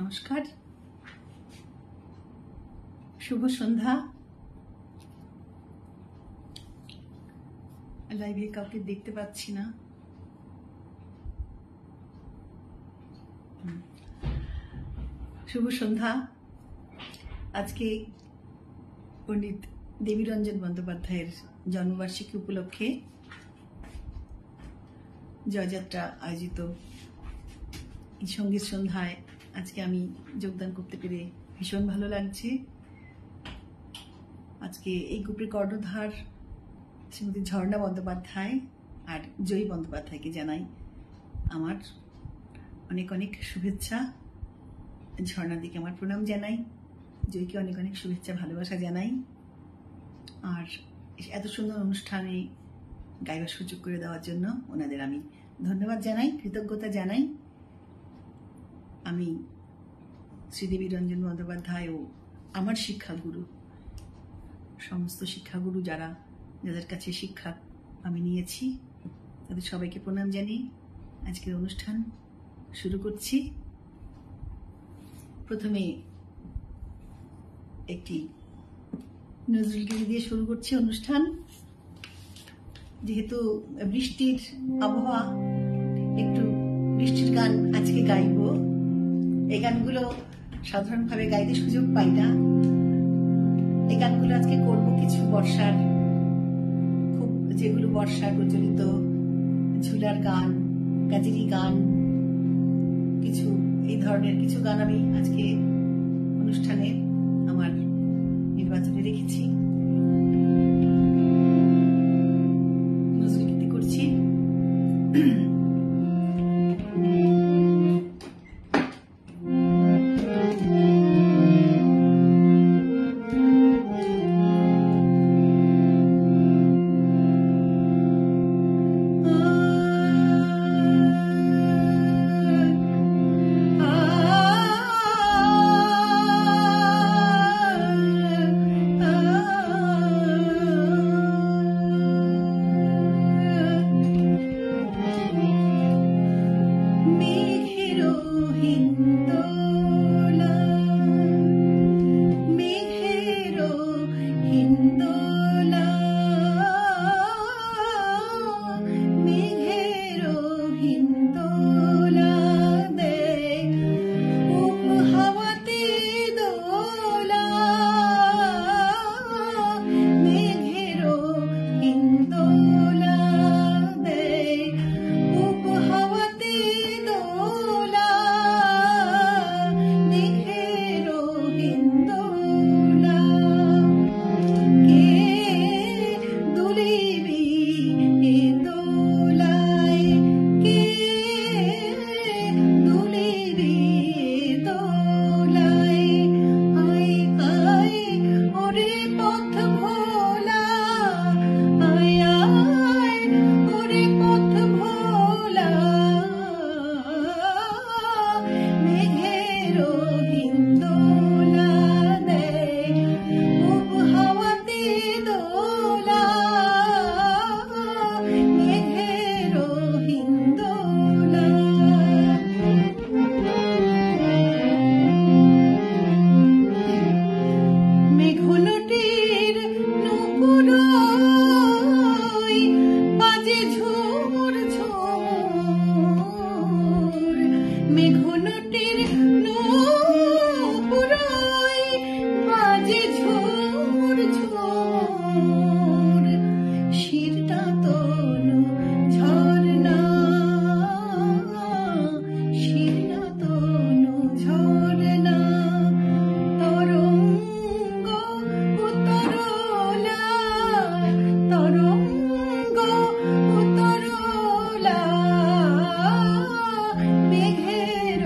নমস্কার, শুভ সন্ধ্যা। লাইভে কাউকে দেখতে পাচ্ছি না। শুভ সন্ধ্যা। আজকে পণ্ডিত দেবীরঞ্জন বন্দ্যোপাধ্যায়ের জন্মবার্ষিকী উপলক্ষে জয়যাত্রা আয়োজিত এই সঙ্গীত সন্ধ্যায় আজকে আমি যোগদান করতে পেরে ভীষণ ভালো লাগছে। আজকে এই গ্রুপের কর্ণধার শ্রীমতী ঝর্ণা বন্দ্যোপাধ্যায় আর জয়ী বন্দ্যোপাধ্যায়কে জানাই আমার অনেক অনেক শুভেচ্ছা। ঝর্ণার দিকে আমার প্রণাম জানাই, জয়ীকে অনেক অনেক শুভেচ্ছা ভালোবাসা জানাই। আর এত সুন্দর অনুষ্ঠানে গাইবার সুযোগ করে দেওয়ার জন্য ওনাদের আমি ধন্যবাদ জানাই, কৃতজ্ঞতা জানাই। আমি শ্রীদেবীরঞ্জন বন্দ্যোপাধ্যায় ও আমার শিক্ষাগুরু, সমস্ত শিক্ষাগুরু যাদের কাছে শিক্ষা আমি নিয়েছি, তাদের সবাইকে প্রণাম জানিয়ে আজকের অনুষ্ঠান শুরু করছি। প্রথমে একটি নজরুল গীতি দিয়ে শুরু করছি অনুষ্ঠান। যেহেতু বৃষ্টির আবহাওয়া, একটু বৃষ্টির গান আজকে গাইব। এই গানগুলো সাধারণভাবে গাইতে সুযোগ পাই না। এই গানগুলো আজকে করব কিছু বর্ষার, খুব যেগুলো বর্ষার প্রচলিত ঝুলার গান, কাজেরি গান, কিছু এই ধরনের কিছু গান আমি আজকে অনুষ্ঠানে আমার নির্বাচনে রেখেছি। নজরুল গীতি করছি। মেঘের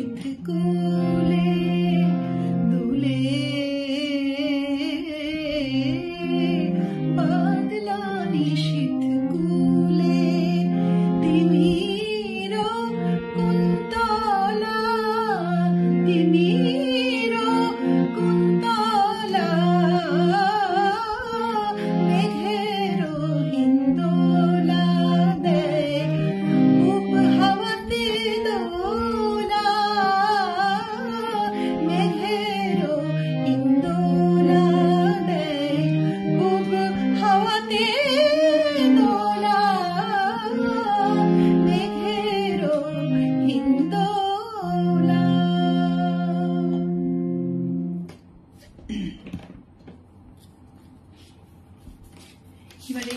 निशिथ कूले दूले बादला निशिथ कूले तिमीरो कुन्तला तिमीरो कुन्तला मेघेरो हिंदोला दे उपहावते दोला मेघेरो हिंदोला दे उपहावते दोला मेघेरो हिंदोला। এবারে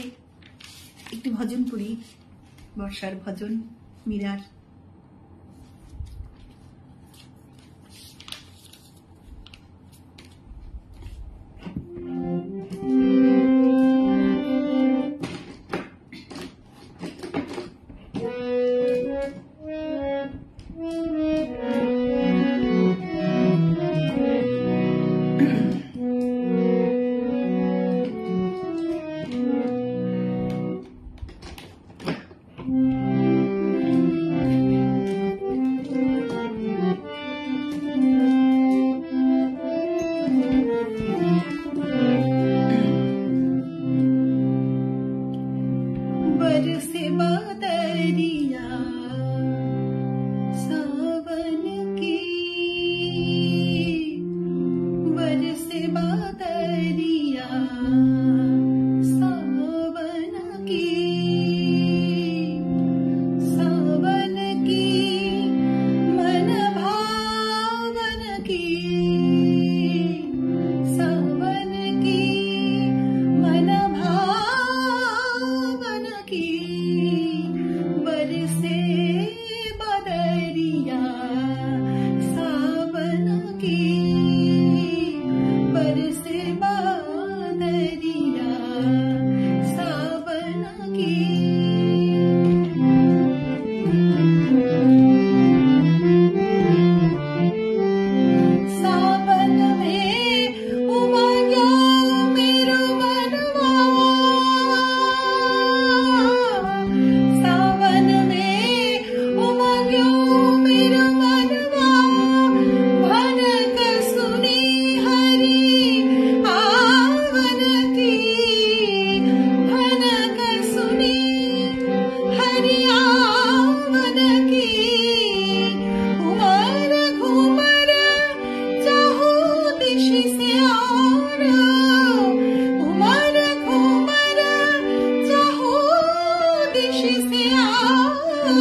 একটি ভজন পড়ি, বর্ষার ভজন মীরার। बरसे बादरिया सावन की बरसे बादरिया सावन की सावन की मन भावन की सावन की मन भावन की बरसे बादरिया सावन की बरसे बादरिया सावन की। सावन में उमंगा मेरो मनवा सावन में उमंगा मेरो मनवा भनक सुनी हरि आवन की भनक सुनी हरि आवन की उमर घूमर चाहू दिश से आरा उमर घूमर चाहू दिश से आरा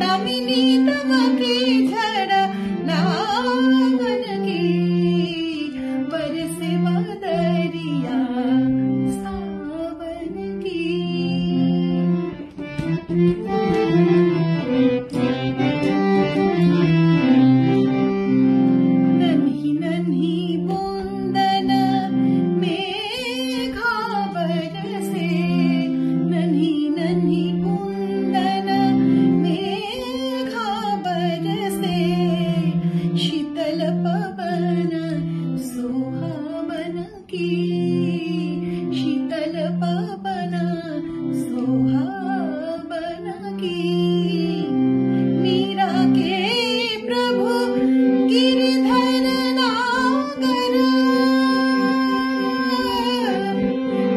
दामिनी तमके झड़ लावन की बरसे बादरिया सावन की। नन्ही नन्ही बूंदन मेघा बरसे नन्ही नन्ही बूंदन मेघा बरसे शीतल पवन सुहावन की शीतल पवन सुहावन की। मीरा के प्रभु गिरधर नागर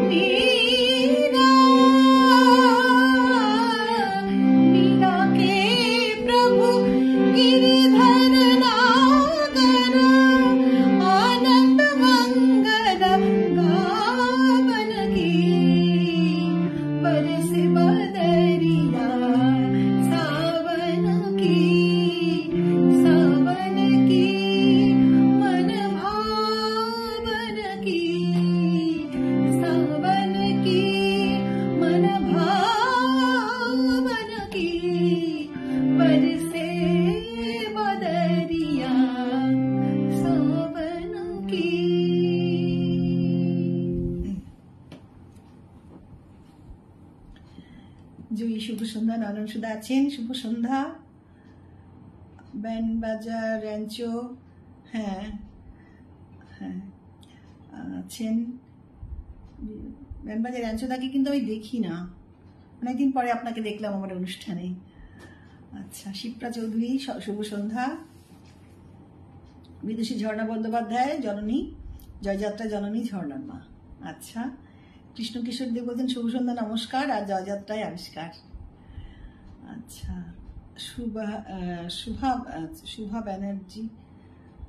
मीरा मीरा के प्रभु गिरधर नागर आनंद मंगल गावन की बरसे बादरिया सावन की सावन की मन भावन की सावन की मन भावन की बरसे बादरिया सावन की। জয়ী শুভ সন্ধ্যা, নয়ন সুধা আছেন, শুভ সন্ধ্যা। ব্যান্ড বাজা র্যাঞ্চো, হ্যাঁ হ্যাঁ আছেন। ব্যান্ড বাজা র্যাঞ্চোদাকে কিন্তু আমি দেখি না, অনেকদিন পরে আপনাকে দেখলাম আমার অনুষ্ঠানে। আচ্ছা, শিপ্রা চৌধুরী শুভ সন্ধ্যা। বিদুষী ঝর্ণা বন্দ্যোপাধ্যায় জননী, জয়যাত্রা জননী ঝর্ণার মা। আচ্ছা, কৃষ্ণ কিশোর দেব বলছেন শুভ সন্ধ্যা নমস্কার, আর জয়যাত্রায় আবিষ্কার। আচ্ছা, শুভা ব্যানার্জি,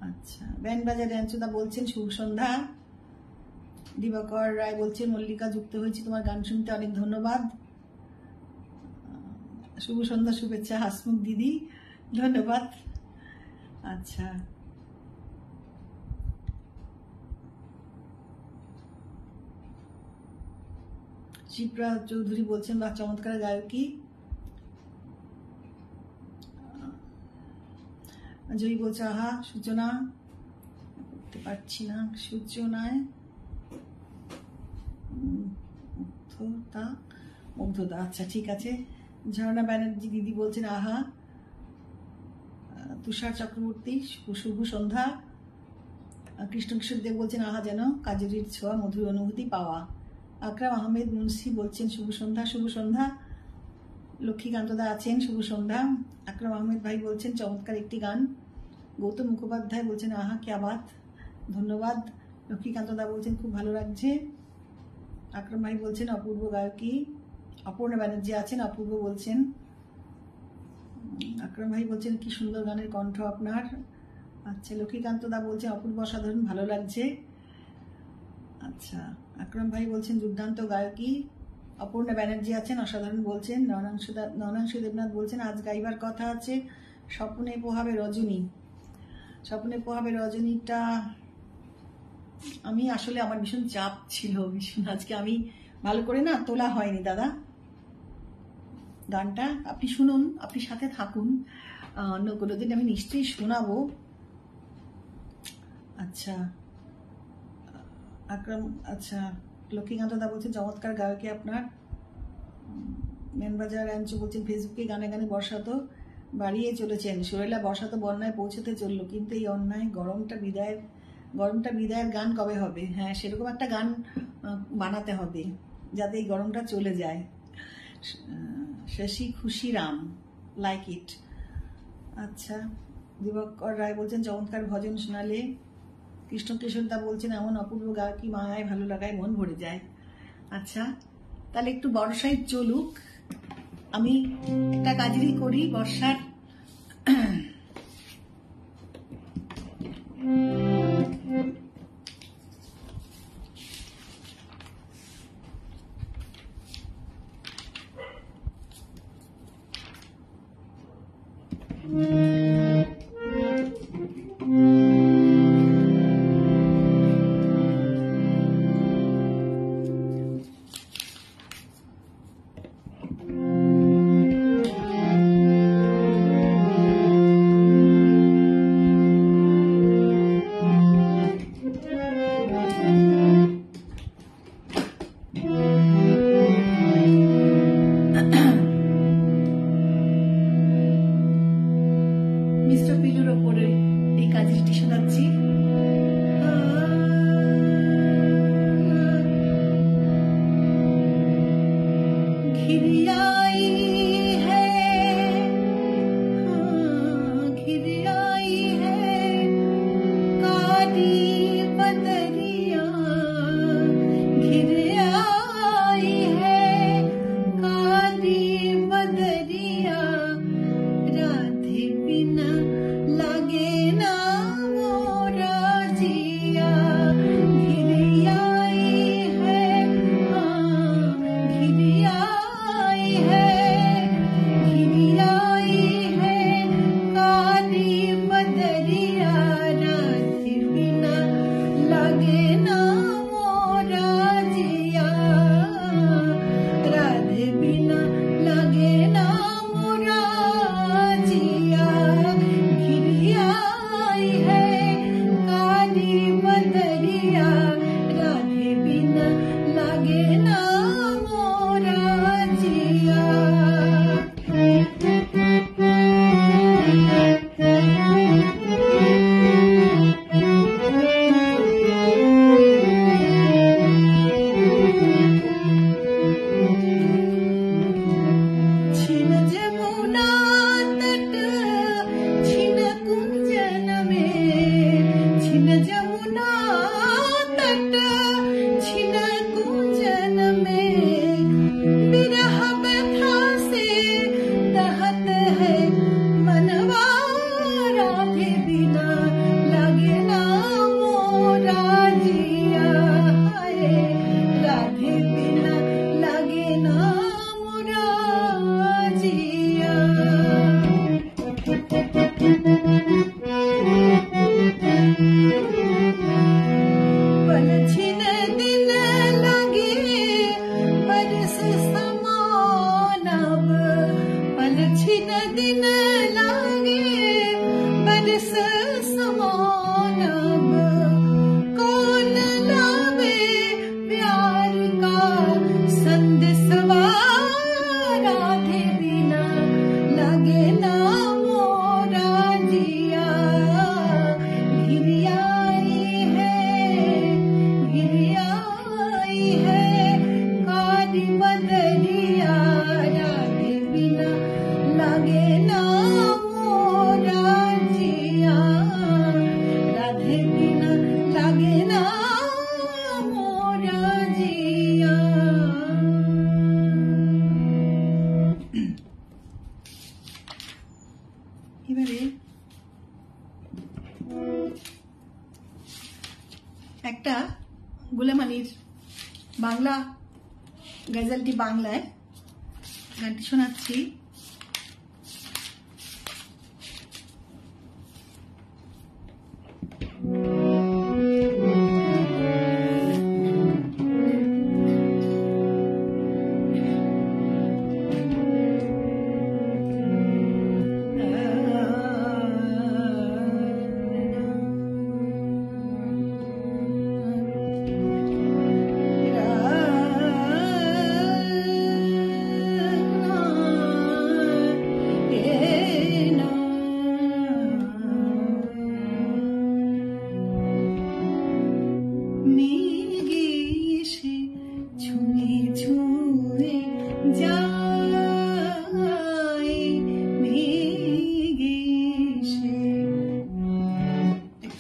আচ্ছা ব্যান্ড বাজার র্যাঞ্চোদা বলছেন শুভ সন্ধ্যা। দিবাকর রায় বলছেন মল্লিকা যুক্ত হয়েছি, তোমার গান শুনতে অনেক ধন্যবাদ। শুভ সন্ধ্যা শুভেচ্ছা হাসমুখ দিদি, ধন্যবাদ। আচ্ছা, শিপ্রা চৌধুরী বলছেন বা চমৎকার গায়কী। জয়ী বলছে আহা সূচনা করতে পারছি না, সূচনায় মুগ্ধতা। আচ্ছা ঠিক আছে। ঝর্ণা ব্যানার্জি দিদি বলছেন আহা। তুষার চক্রবর্তী শুভ সন্ধ্যা। কৃষ্ণ কিশোর দেব বলছেন আহা যেন কাজরির ছোঁয়া মধুর অনুভূতি পাওয়া। আকরাম আহমেদ মুন্সি বলছেন শুভ সন্ধ্যা। শুভ সন্ধ্যা। লক্ষ্মীকান্তদা আছেন শুভ সন্ধ্যা। আকরাম আহমেদ ভাই বলছেন চমৎকার একটি গান। গৌতম মুখোপাধ্যায় বলছেন আহা ক্যা বাত, ধন্যবাদ। লক্ষ্মীকান্তদা বলছেন খুব ভালো লাগছে। আকরাম ভাই বলছেন অপূর্ব গায়কী। অপর্ণা ব্যানার্জি আছেন, অপূর্ব বলছেন। আকরাম ভাই বলছেন কি সুন্দর গানের কণ্ঠ আপনার। আচ্ছা, লক্ষ্মীকান্তদা বলছেন অপূর্ব অসাধারণ ভালো লাগছে। আচ্ছা, আকরাম ভাই বলছেন দুর্দান্ত গায়কী। অপর্ণা ব্যানার্জি আছেন অসাধারণ বলছেন। নয়নাংশু দেবনাথ বলছেন আজ গাইবার কথা আছে স্বপ্নে পোহাবে রজনী। স্বপ্নে পোহাবে রজনীটা আমি আসলে আমার ভীষণ চাপ ছিল, ভীষণ আজকে আমি ভালো করে না তোলা হয়নি দাদা গানটা। আপনি শুনুন, আপনি সাথে থাকুন, অন্য কোনো দিন আমি নিশ্চয়ই শোনাবো। আচ্ছা আকরাম, আচ্ছা লক্ষ্মীকান্তদা বলছেন চমৎকার গায়কী আপনার। মেনবাজার র্যাঞ্চো বলছেন ফেসবুকে গানে গানে বর্ষা তো বাড়িয়ে চলেছেন। সোহেলা বর্ষা তো বন্যায় পৌঁছতে চললো, কিন্তু এই অন্যায় গরমটা বিদায়ের গান কবে হবে? হ্যাঁ, সেরকম একটা গান বানাতে হবে যাতে এই গরমটা চলে যায়। শশী খুশি রাম, লাইক ইট। আচ্ছা, দিবাকর রায় বলছেন চমৎকার ভজন শোনালে। কৃষ্ণ কিশোরদা বলছেন এমন অপূর্ব গায়কী মায়ায় ভালো লাগায় মন ভরে যায়। আচ্ছা, তাহলে একটু বর্ষায় চলুক, আমি একটা কাজেরই করি বর্ষার। মিস্টার পিলুর ওপরে এই কাজটি শোনাচ্ছি। बरस समान अब कौन लावे प्यार का संदेशवा राधे बिना लगे ना मोरा जिया घिरियाई है काली बदरिया राधे बिना लगे ना मोरा जिया राधे बिना लगे ना मोरा जिया। এবারে একটা গোলাম আলীর বাংলা গজলটি বাংলায় গানটি শোনাচ্ছি।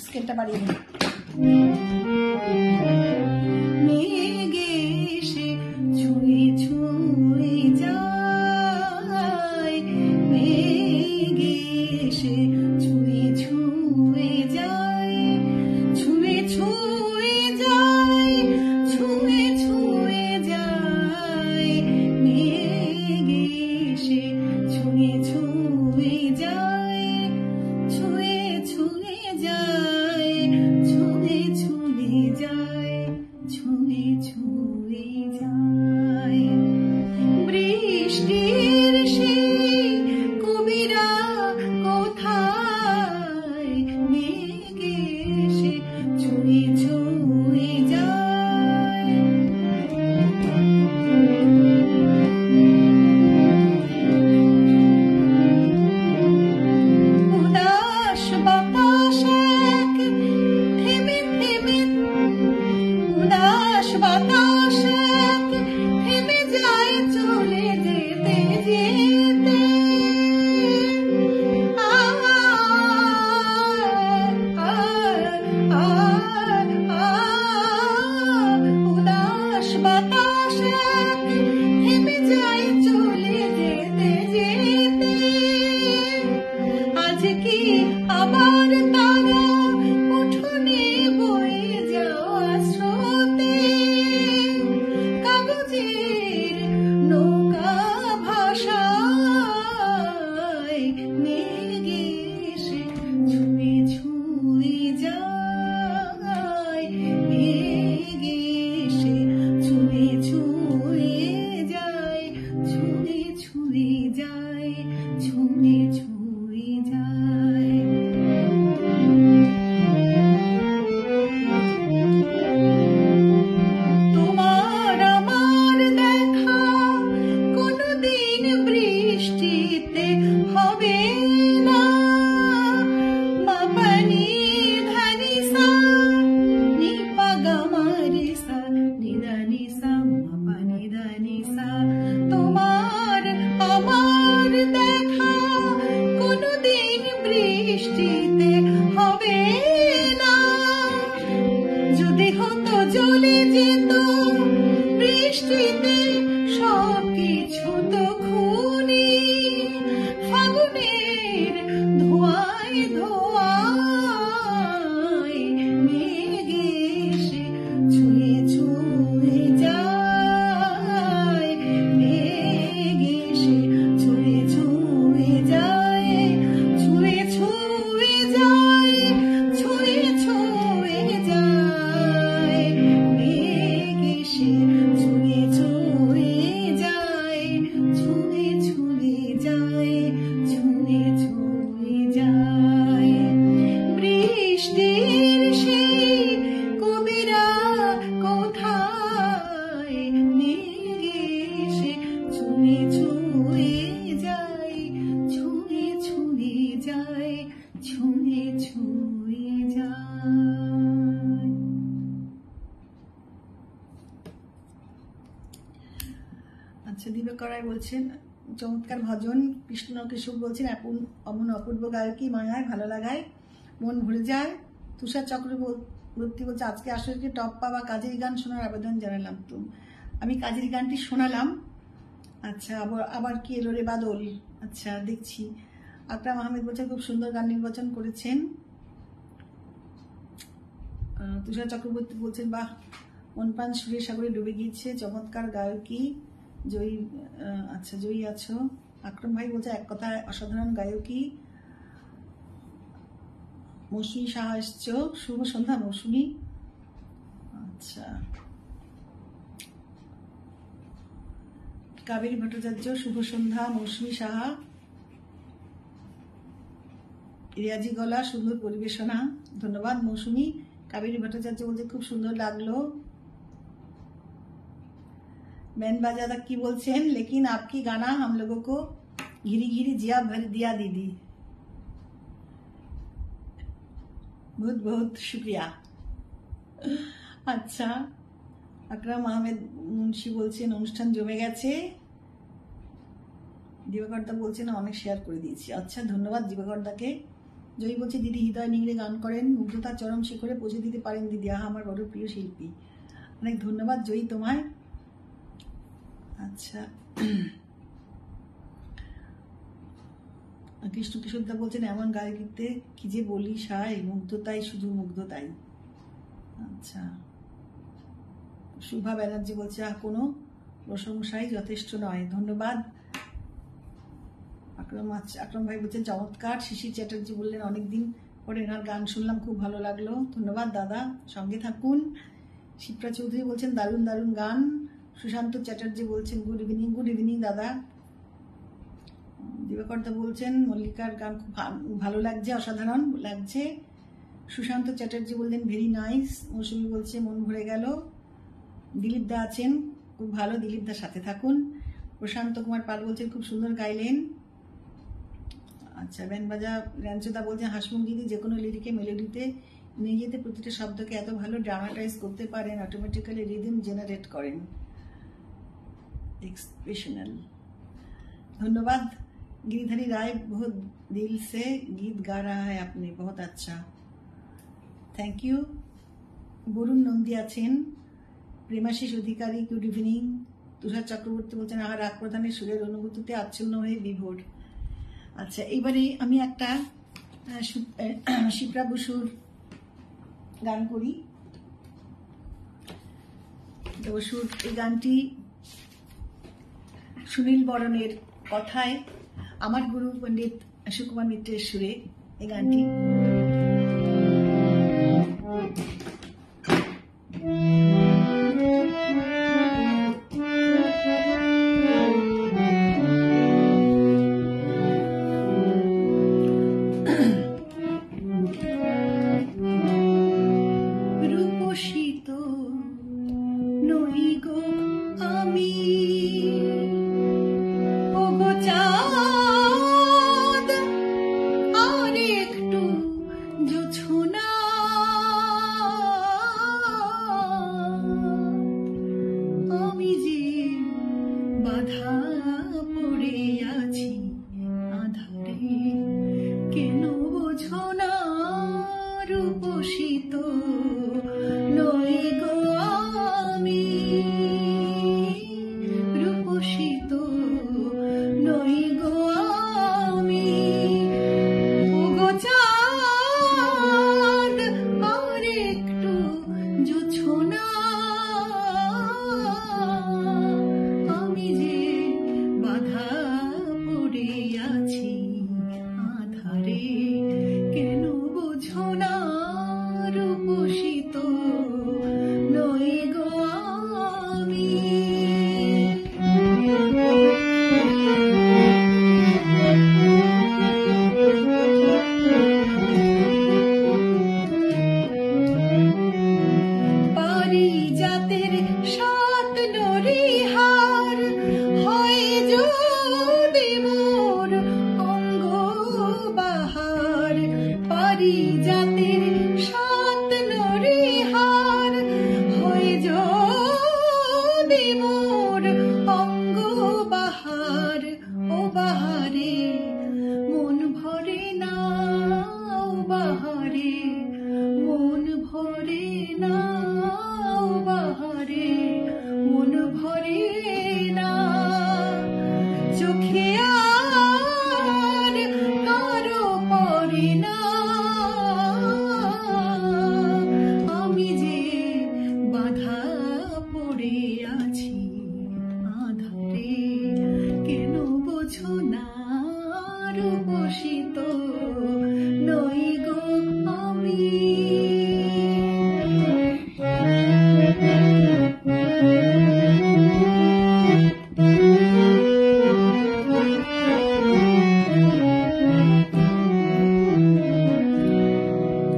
স্কেলটা বাড়িয়ে মেঘে এসে ছুঁয়ে ছুঁয়ে যায় মেঘে এসে ছুঁয়ে ছুঁয়ে যায় ছুঁয়ে ছুঁয়ে যায় ছুঁয়ে ছুঁয়ে যায় মেঘে এসে ছুঁয়ে ছুঁয়ে যায় ছুঁয়ে ছুঁয়ে যায় ছুঁয়ে ছুঁয়ে ছুঁয়ে যায়। আচ্ছা, দিবাকর রায় বলছেন চমৎকার ভজন। কৃষ্ণ কিশোর বলছেন অমন অপূর্ব গায়কী মায়ায় ভালো লাগায় মন ভরে যায়। তুষার চক্রবর্তী বলছে আজকে আসলে টপ পাওয়া কাজের গান শোনার আবেদন জানালাম। তো আমি কাজের গানটি শোনালাম। আচ্ছা, আবার কি এলো রে বাদল। আচ্ছা, দেখছি। আকরাম আহমেদ বলছেন খুব সুন্দর গান নির্বাচন করেছেন। তুষার চক্রবর্তী বলছেন বাহ, মন প্রাণ সুরের সাগরে ডুবে গিয়েছে, চমৎকার গায়কী। জয়ী, আচ্ছা জয়ী আছো। আকরাম ভাই বলছে এক কথায় অসাধারণ গায়কী। মৌসুমী সাহা এসছো, শুভ সন্ধ্যা মৌসুমী। আচ্ছা, কাবেরী ভট্টাচার্য শুভ সন্ধ্যা। মৌসুমী সাহা, রিয়াজি গলা সুন্দর পরিবেশনা, ধন্যবাদ মৌসুমী। কাবেরী ভট্টাচার্য বলছে খুব সুন্দর লাগলো। बैन बाजादा की बोलते हैं लेकिन आपकी गाना हम लोगों को घिरी घिरी जिया भर दिया दीदी, बहुत बहुत शुक्रिया। अच्छा, আকরাম আহমেদ মুন্সি বলছেন অনুষ্ঠান জমে গেছে। দিবাকরদা বলছেন অনেক শেয়ার করে দিয়েছি। আচ্ছা, ধন্যবাদ দিবাকরদাকে। জয়ী বলছে দিদি হৃদয় নিংড়ে গান করেন, মুগ্ধতার চরম শিখরে পৌঁছে দিতে পারেন দিদি। আমার বড় প্রিয় শিল্পী। অনেক ধন্যবাদ জয়ী তোমায়। আচ্ছা, কৃষ্ণ কিশোরদা বলছেন এমন গায়কিতে কি যে বলি সাই, মুগ্ধতাই শুধু মুগ্ধতাই। আচ্ছা, শুভা ব্যানার্জি বলছে কোনো প্রশংসাই যথেষ্ট নয়, ধন্যবাদ। আকরাম ভাই বলছেন চমৎকার। শিশির চ্যাটার্জি বললেন অনেকদিন পরে এনার গান শুনলাম, খুব ভালো লাগলো, ধন্যবাদ দাদা, সঙ্গে থাকুন। শিপ্রা চৌধুরী বলছেন দারুণ দারুণ গান। সুশান্ত চ্যাটার্জি বলছেন গুড ইভিনিং দাদা। দিবাকরদা বলছেন মল্লিকার গান খুব ভালো লাগছে, অসাধারণ লাগছে। সুশান্ত চ্যাটার্জি বললেন ভেরি নাইস। মৌসুমী বলছে মন ভরে গেল। দিলীপ দা আছেন, খুব ভালো, দিলীপ দার সাথে থাকুন। প্রশান্ত কুমার পাল বলছেন খুব সুন্দর গাইলেন। আচ্ছা, ব্যানবাজা র্যাঞ্চোদা বলছেন হাসমুখ দিদি যে কোনো লিরিকে মেলোডিতে নিয়ে যেতে প্রতিটা শব্দকে এত ভালো ড্রামাটাইজ করতে পারেন, অটোমেটিক্যালি রিদম জেনারেট করেন, एक्सप्रेशनल। धन्यवाद। गिरिधरी राय बहुत दिल से गीत गा रहा है आपने, बहुत अच्छा, थैंक यू। বরুণ নন্দী আছেন। প্রেমাশিস অধিকারী গুড ইভিনিং। তুষার চক্রবর্তী বলছেন আর রাগ প্রধানের সুরের অনুভূতিতে আচ্ছন্ন হয়ে বিভোর। আচ্ছা, এবারে আমি একটা শিপ্রা বসুর গান করি। বসুর এই গানটি সুনীল বরণের কথায় আমার গুরু পণ্ডিত সুকুমার মিত্রের সুরে এই গানটি। জাতের সাত নরিহার হয়ে যদি মোর অঙ্গ বাহার, ও বাহারে মন ভরে না, ও বাহারে মন ভরে না, ও বাহারে মন ভরে না। চোখে আর কারো পড়ে না, আমি যে বাধা পড়ে আছি আধারে, কেন বোঝো না রূপসিত নই গো আমি।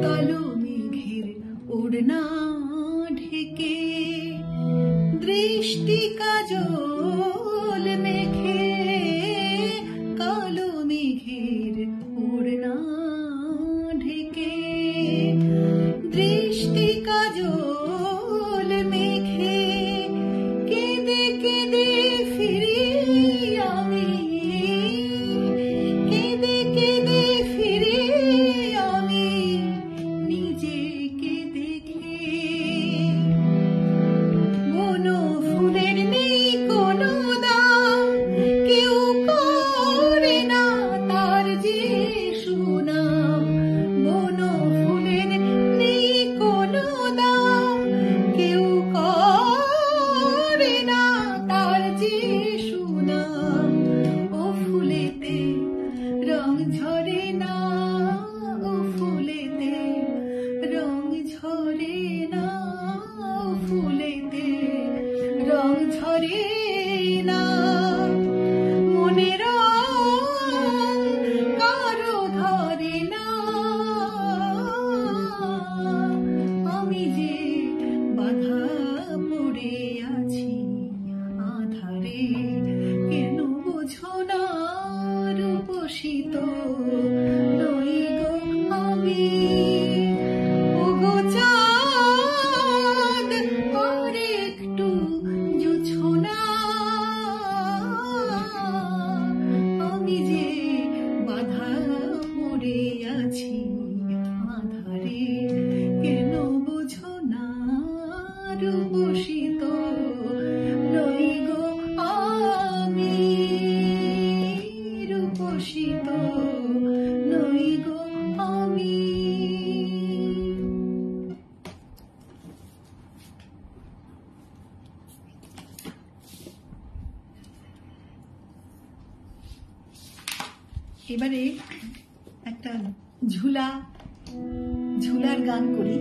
কালো মেঘের ওড়না ঢেকে দৃষ্টি কাজল মেখে, কালো মেঘের ওড়না ঢেকে দৃষ্টি কাজল মেখে, কেঁদে কেঁদে ফিরি আমি, কেঁদে কেঁদে ফিরি আমি নিজেকে দেখে। কোনো ফুলের নেই কোনো দাম, কেউ করে না তার যে সুনাম। কোনো ফুলের নেই কোনো দাম, কেউ করে না তার যে সুনাম। ও ফুলেতে রং ঝরে না, ও ফুলেতে রং ঝরে না, ও ফুলেতে রং ঝরে না। মনে রং কারো ধরে না, আমি যে বাধা পড়ে আছি আধারে, কেন বোঝো না রূপসিত নই গো আমি। ওগো চাঁদ আর একটু জোছনা, আমি যে বাধা পড়ে আছি আধারে, কেন বোঝো না রূপসিত নই গো আমি। রূপসিত নই গো আমি। এবারে একটা ঝুলার গান করি।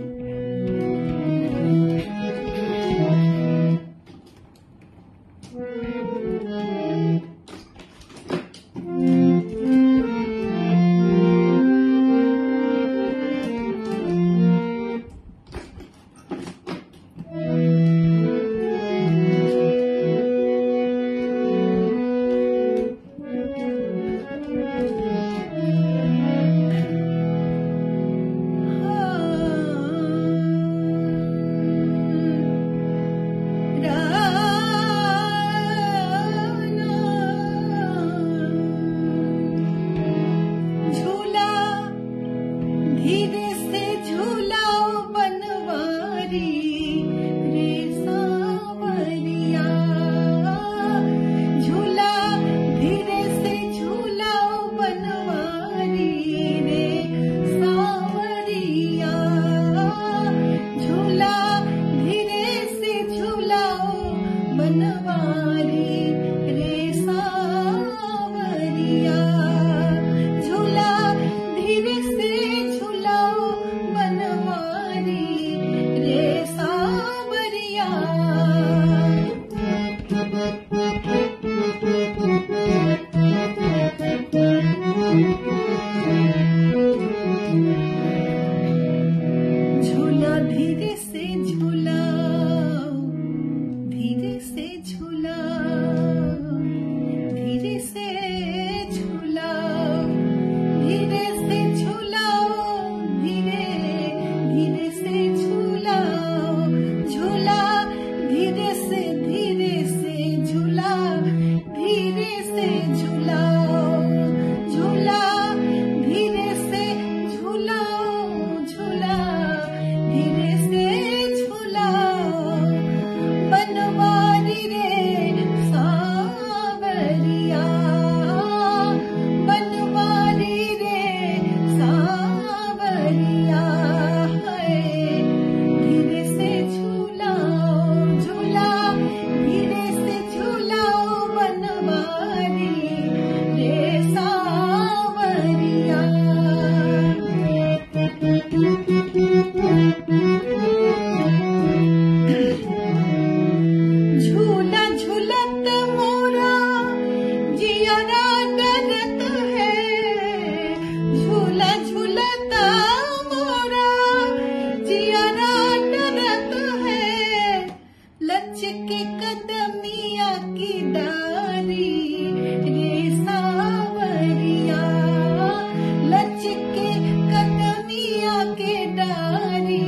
डारी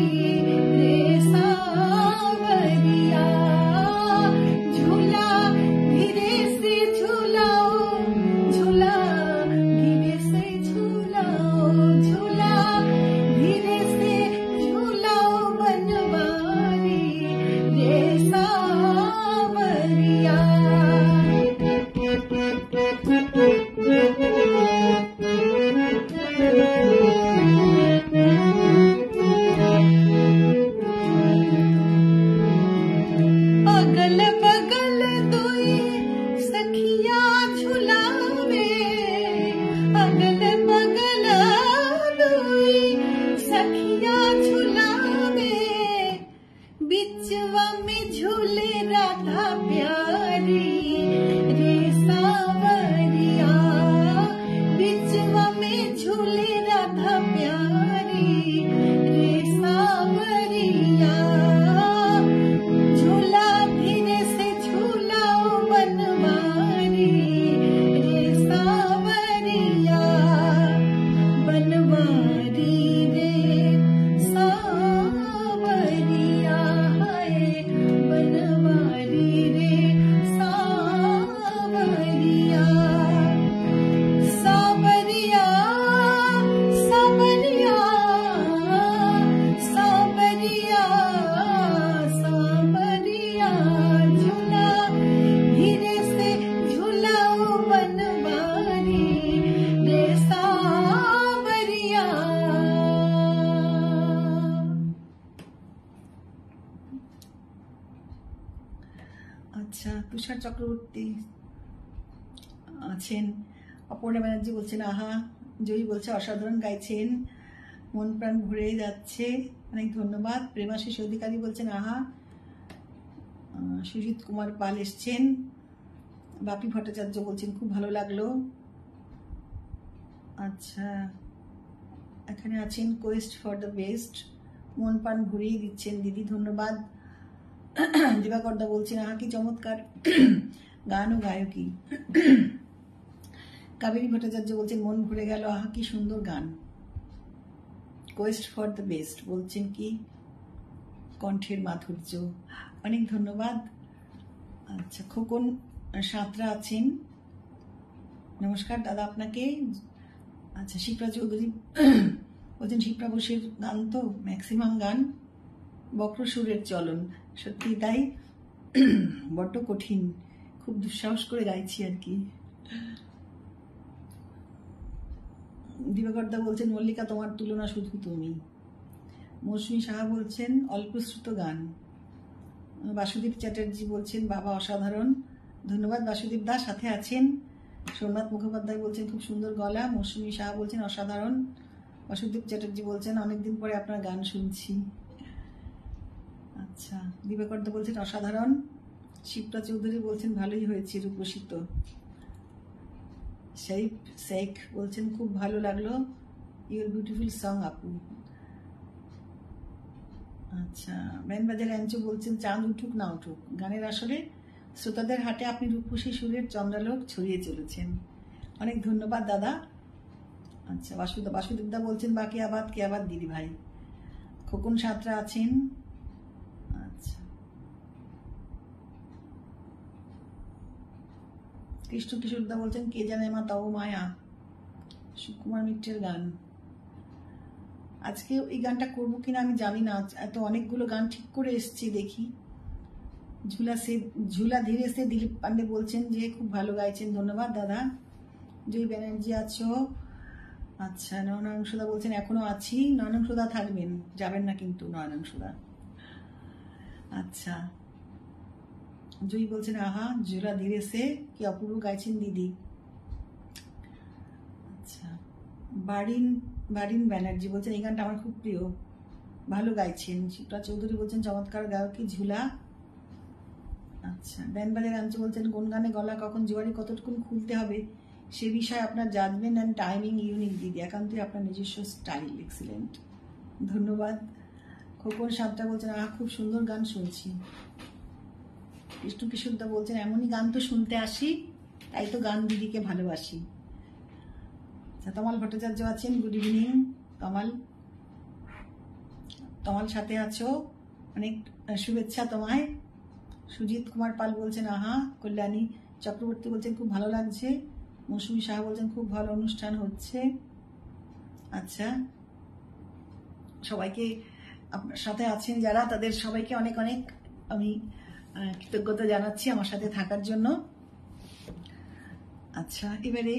रे सावरिया, झूला धीरे से झूलाओ, झूला धीरे से झूलाओ, झूला धीरे से झूलाओ बनवारी रे सावरिया। अगल बगल दुई सखिया झुलावे, अगल बगल दुई सखिया झुलावे, बिचवा में झूले राधा प्यारी रे सावरिया, बिचवा में झूले राधा प्यारी रे सावरिया, झूला धीरे से झूलाओ बनवारी रे सावरिया, बनवारी रे सावरिया, हाय बनवारी रे सावरिया। सावरिया सावरिया सावरिया सावरिया, झूला धीरे से झूलाओ बनवारी रे सावरिया। আচ্ছা, তুষার চক্রবর্তী আছেন, অপর্ণা ব্যানার্জি বলছেন আহা, জয়ী বলছে অসাধারণ গাইছেন, মন প্রাণ ভরে যাচ্ছে, অনেক ধন্যবাদ। প্রেমাশিস অধিকারী বলছেন আহা। সুজিত কুমার পাল এসছেন। বাপি ভট্টাচার্য বলছেন খুব ভালো লাগলো। আচ্ছা, এখানে আছেন কোয়েস্ট ফর দ্য বেস্ট, মন প্রাণ ভরিয়ে দিচ্ছেন দিদি, ধন্যবাদ। দিবাকর দা বলছেন আহা কি চমৎকার গান ও গায়কী। কাবেরী ভট্টাচার্য বলছেন মন ভরে গেল, আহা কি সুন্দর গান। কোয়েস্ট ফর দ্য বেস্ট বলছেন কি কণ্ঠের মাধুর্য, অনেক ধন্যবাদ। আচ্ছা, খোকন সাঁতরা আছেন, নমস্কার দাদা আপনাকে। আচ্ছা, শিপ্রা চৌধুরী বলছেন শিপ্রা বসুর গান তো ম্যাক্সিমাম গান বক্র সুরের চলন, সত্যি তাই, বড্ড কঠিন, খুব দুঃসাহস করে গাইছি আর কি। দিবাকর দা বলছেন মল্লিকা তোমার তুলনা শুধু তুমি। মৌসুমী সাহা বলছেন অল্পশ্রুত গান। বাসুদেব চ্যাটার্জি বলছেন বাবা অসাধারণ, ধন্যবাদ বাসুদেব দা, সাথে আছেন। সোমনাথ মুখোপাধ্যায় বলছেন খুব সুন্দর গলা। মৌসুমী সাহা বলছেন অসাধারণ। বাসুদেব চ্যাটার্জি বলছেন অনেকদিন পরে আপনার গান শুনছি। আচ্ছা, দিবাকর দা বলছেন অসাধারণ। শিপ্রা চৌধুরী বলছেন ভালোই হয়েছে রূপসিত। শরীফ শেখ বলছেন খুব ভালো লাগলো, ইউর বিউটিফুল সং আপু। আচ্ছা, ব্যানবাজার অ্যাঞ্চু বলছেন চাঁদ উঠুক না উঠুক গানের আসরে শ্রোতাদের হাটে আপনি রূপসী সুরের চন্দ্রালোক ছড়িয়ে চলেছেন, অনেক ধন্যবাদ দাদা। আচ্ছা, বাসুদেব দা বলছেন বাকি আবাদ কে আবাদ দিদি ভাই। খোকন সাঁতরা আছেন। আচ্ছা, কৃষ্ণ কিশোর দা বলছেন কে জানে মা তাও মায়া, সুকুমার মিত্রের গান। আজকে এই গানটা করবো কিনা আমি জানি না, এত অনেকগুলো গান ঠিক করে এসছি দেখি। ঝুলা ধীরে সে দিলীপ পান্ডে বলছেন যে খুব ভালো গাইছেন, ধন্যবাদ দাদা। জয় ব্যানার্জি আছো। আচ্ছা, নয়নাংশুদা বলছেন এখনো আছি। নয়নাংশুদা থাকবেন, যাবেন না কিন্তু নয়নাংশুদা। আচ্ছা, জয়ী বলছেন আহা ঝুলা ধীরে সে কি অপূর্ব গাইছেন দিদি। আচ্ছা, বারিন ব্যানার্জি বলছেন এই গানটা আমার খুব প্রিয়, ভালো গাইছেন। শিপ্রা চৌধুরী বলছেন চমৎকার গায়কী ঝুলা। আচ্ছা, ব্যানবাজার আঞ্চু বলছেন কোন গানে গলা কখন জোয়ারি কতটুকুন খুলতে হবে সে বিষয়ে আপনার জাজমেন্ট অ্যান্ড টাইমিং ইউনিক দিদি, একান্তই আপনার নিজস্ব স্টাইল এক্সিলেন্ট, ধন্যবাদ। খোকন সাতটা বলছেন আহ খুব সুন্দর গান শুনছি। বিষ্ণু কিশোরদা বলছেন এমনই গান তো শুনতে আসি, তাই তো গান দিদিকে ভালোবাসি। আচ্ছা, তমাল ভট্টাচার্য আছেন, গুড ইভিনিং তমাল। তোমার সাথে আছো, অনেক শুভেচ্ছা তোমায়। সুজিত কুমার পাল বলছেন আহা। কল্যাণী চক্রবর্তী বলছেন খুব ভালো লাগছে। মৌসুমী সাহা বলছেন খুব ভালো অনুষ্ঠান হচ্ছে। আচ্ছা, সবাইকে আপনার সাথে আছেন যারা, তাদের সবাইকে অনেক অনেক আমি কৃতজ্ঞতা জানাচ্ছি আমার সাথে থাকার জন্য। আচ্ছা, এবারে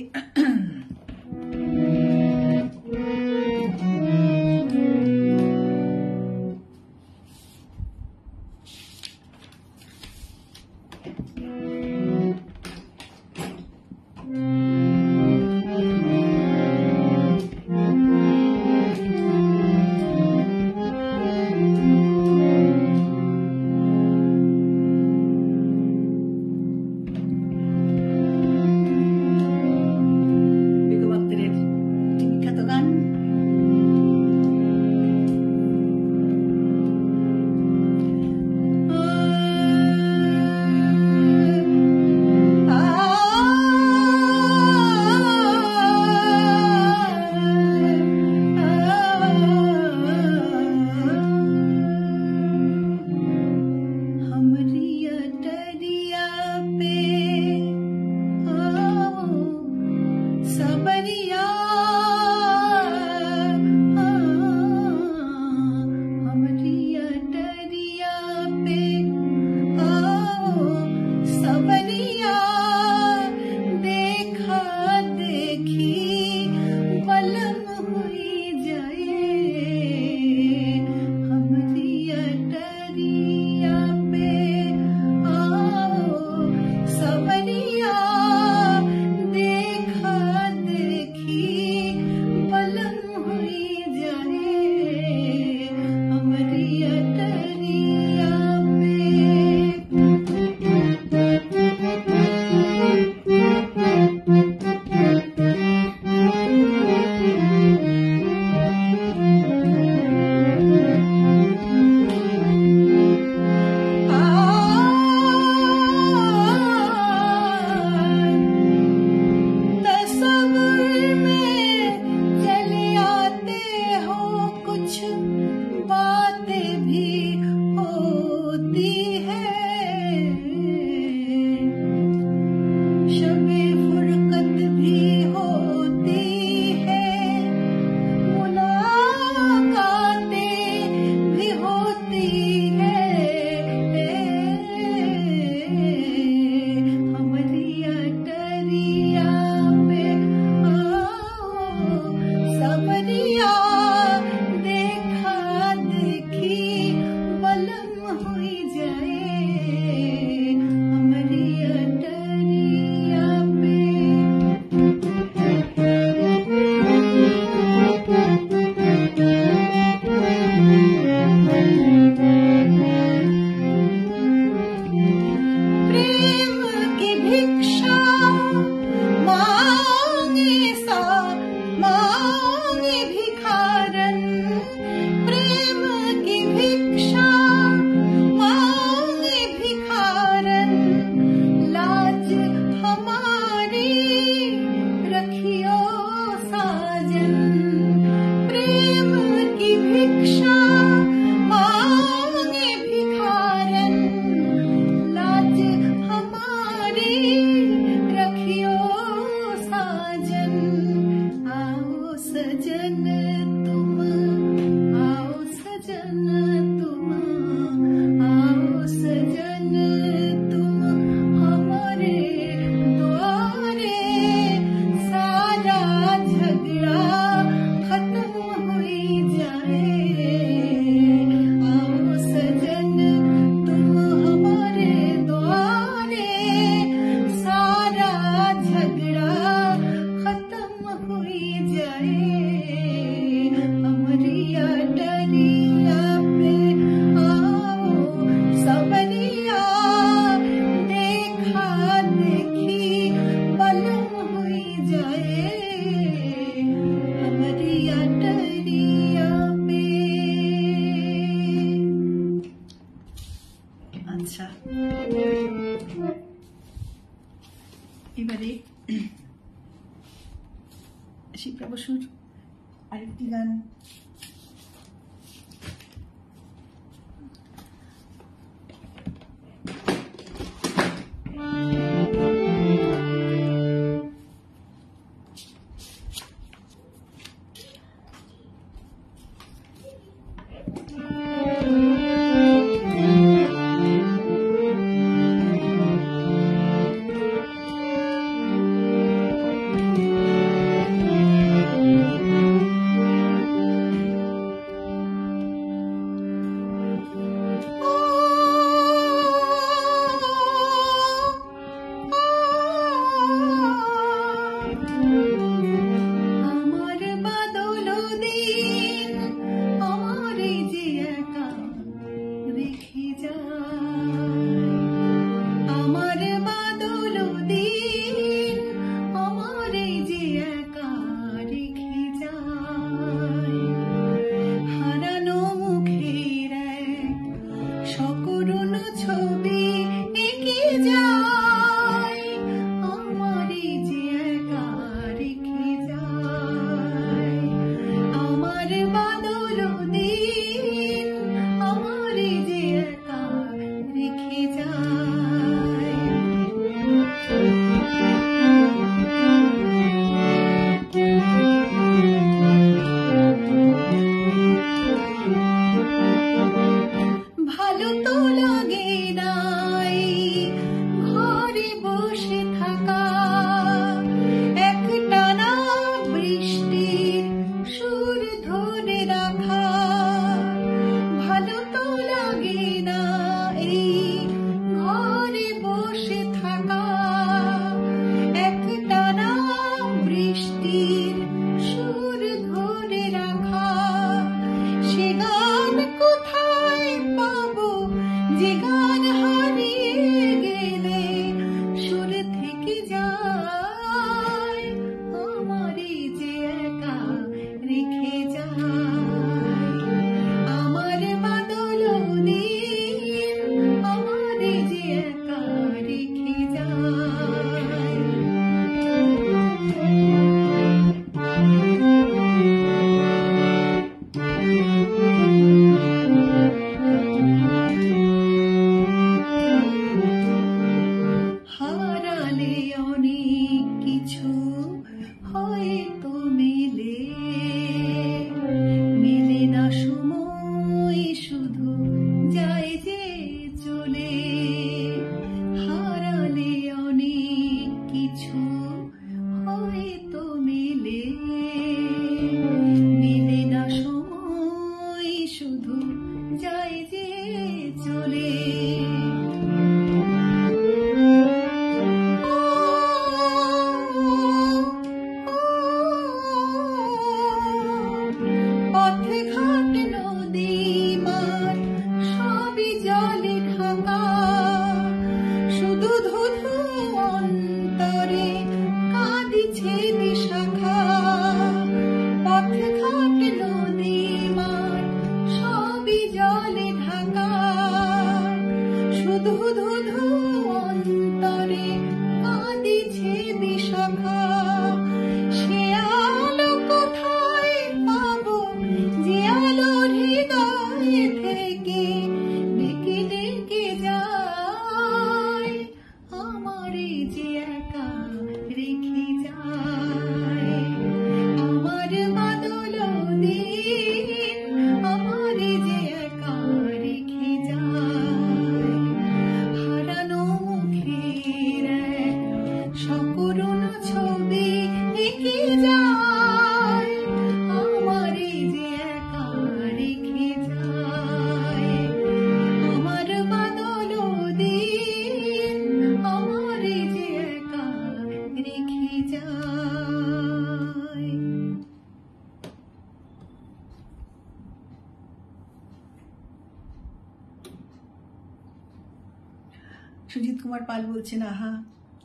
সুজিত কুমার পাল বলছেন আহা।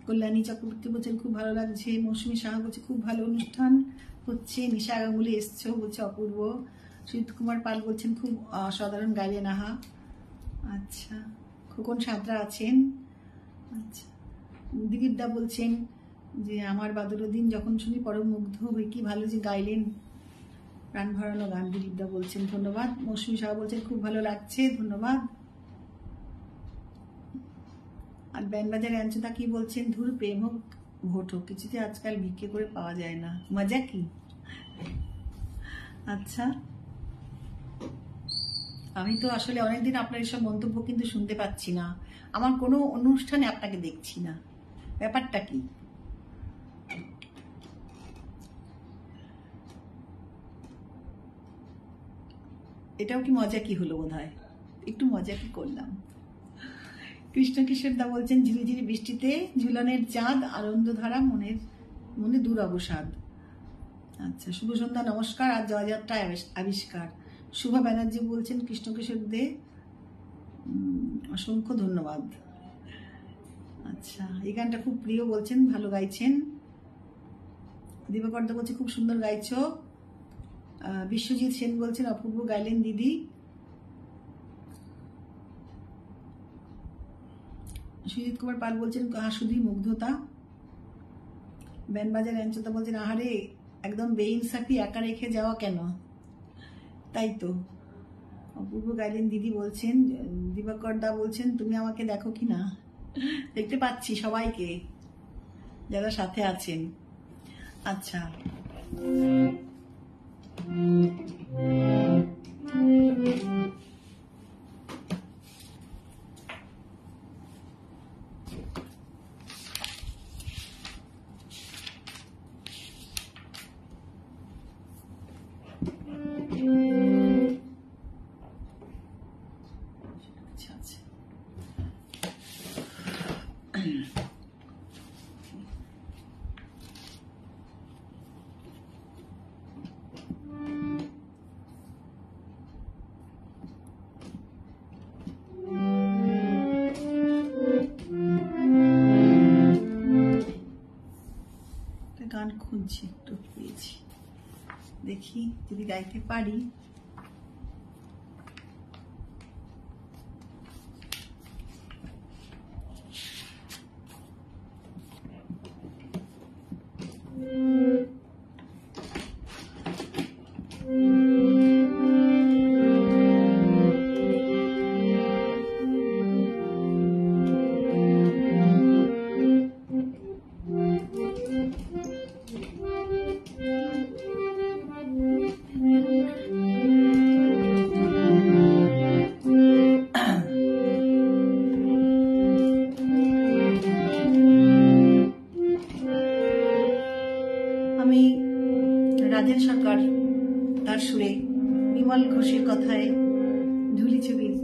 কল্যাণী চক্রবর্তী বলছেন খুব ভালো লাগছে। মৌসুমী সাহা বলছে খুব ভালো অনুষ্ঠান হচ্ছে। নিশা গাঙ্গুলি এসছো বলছে অপূর্ব। সুজিত কুমার পাল বলছেন খুব অসাধারণ গাইলেন আহা। আচ্ছা, খোকন সাঁতরা আছেন। আচ্ছা, দিলীপ দা বলছেন যে আমার বাদরদিন যখন শুনি পরম মুগ্ধ হই, কি ভালো যে গাইলেন, প্রাণ ভরানো গান। দিলীপ দা বলছেন ধন্যবাদ। মৌসুমী সাহা বলছেন খুব ভালো লাগছে, ধন্যবাদ। আর ব্যানবাজার অঞ্চতা কি বলছেন, ধুর প্রেম হোক ভোট হোক কিছুতে আজকাল ভিক্ষে করে পাওয়া যায় না, মজা কি। আচ্ছা, আমি তো আসলে অনেকদিন আপনার এসব মন্তব্য কিন্তু শুনতে পাচ্ছি না, আমার কোনো অনুষ্ঠানে আপনাকে দেখছি না, ব্যাপারটা কি? এটাও কি মজা কি হলো? বোধহয় একটু মজা কি করলাম। কৃষ্ণ কিশোর দা বলছেন ঝিরি ঝিরি বৃষ্টিতে ঝুলনের চাঁদ, আনন্দধারা মনে দূর অবসাদ। আচ্ছা, শুভ সন্ধ্যা, নমস্কার। আর জয়যাত্রায় আবিষ্কার। শুভা ব্যানার্জি বলছেন কৃষ্ণ কিশোর দে অসংখ্য ধন্যবাদ। আচ্ছা, এই গানটা খুব প্রিয় বলছেন, ভালো গাইছেন। দিবাকর দা বলছে খুব সুন্দর গাইছো। বিশ্বজিৎ সেন বলছেন অপূর্ব গাইলেন দিদি। সুজিত কুমার পাল বলছেন শুধুই মুগ্ধতা। ব্যানবাজার অঞ্চলতা বলছেন আহারে একদম বেইনসাফি একা রেখে যাওয়া কেন? তাই তো। অপূর্ব গাইলেন দিদি বলছেন। দিবাকর দা বলছেন তুমি আমাকে দেখো কি না? দেখতে পাচ্ছি সবাইকে যারা সাথে আছেন। আচ্ছা, গান খুঁজছি, একটু পেয়েছি, দেখি যদি গাইতে পারি। আমি রাজেন সরকার তার সুরে, বিমল ঘোষের কথায়, ঝুলি ছবির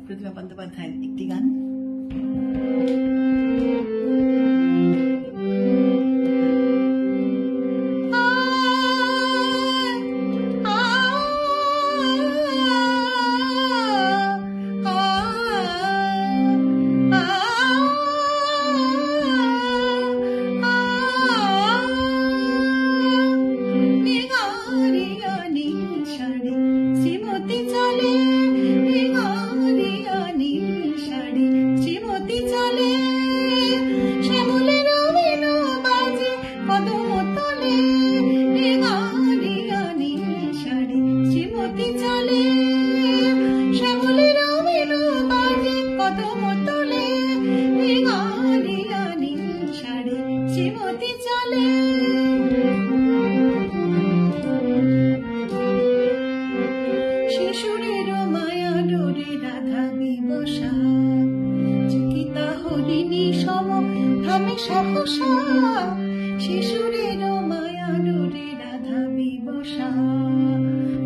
প্রতিমা বন্দ্যোপাধ্যায়ের একটি গান। শিশুরের মায়া ডোরে রাধা বিবসা,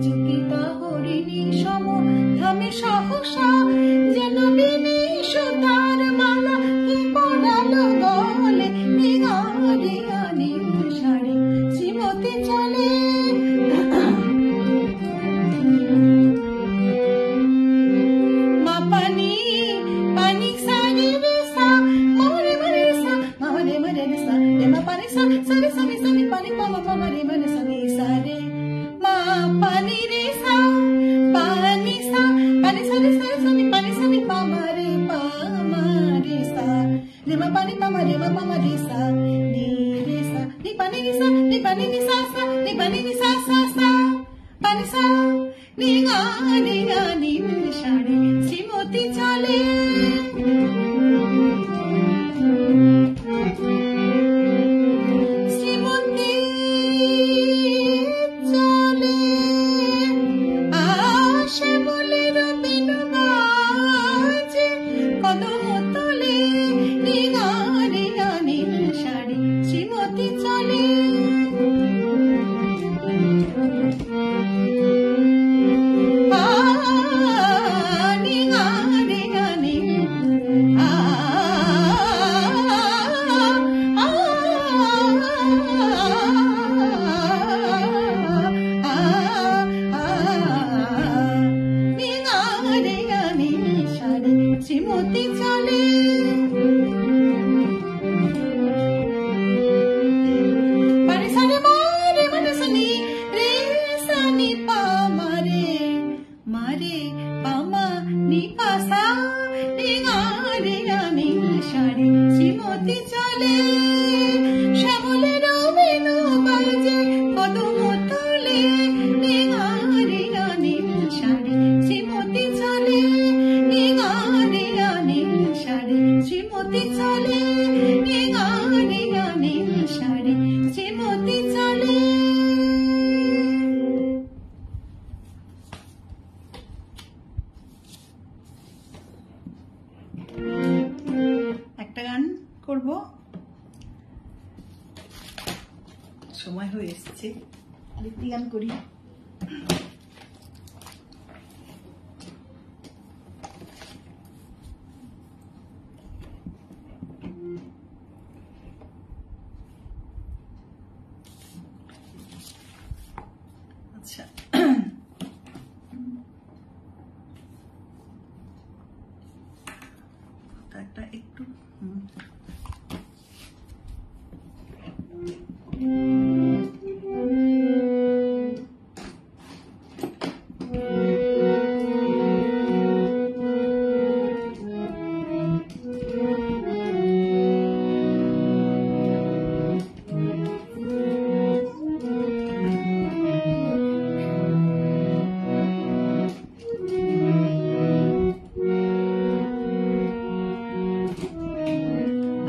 চকিতা হরিণী সম ধামে সহসা, যেন বিনিশ তার মালা কি পড়ালো গলে, নিগারিয়া নীল শাড়ি শ্রীমতী চলে। মা পানি পানি সারি রে সা, মরে মরে সা, মরে মরে সা, মা পানি সা সারে সারে সারে পানি পামা পামা রে মরে সানি সারে, মা পানি রে সা পানি সা, পানি সারে সারে সারে পানি সানি পামা রে সা, রে মা পানি পামা রে সা, নি রে সা, নি পানি রে সা, নি পানি রে সা সা, নি পানি রে সা সা সা, পানি সা, নি গা নীল শাড়ি শ্রীমতী চলে। শ্রীমতী চলে, আশে বলে রবিন শ্রীমতী চলে পারে সারে মারে মানে সানি রে সানি পা মারে মারে পামা নি পাসা রে গারে নীল শাড়ি শ্রীমতী চলে শ্যামলের বেনু বাজে কদম তলে রে গারে নীল শাড়ি শ্রীমতী চলে রে গারে নীল শাড়ি শ্রীমতী চলে রে গারে নীল শাড়ি শ্রীমতী চলে। একটা গান করব, সময় হয়ে এসছে, আরেকটি গান করি। আচ্ছা, একটা একটু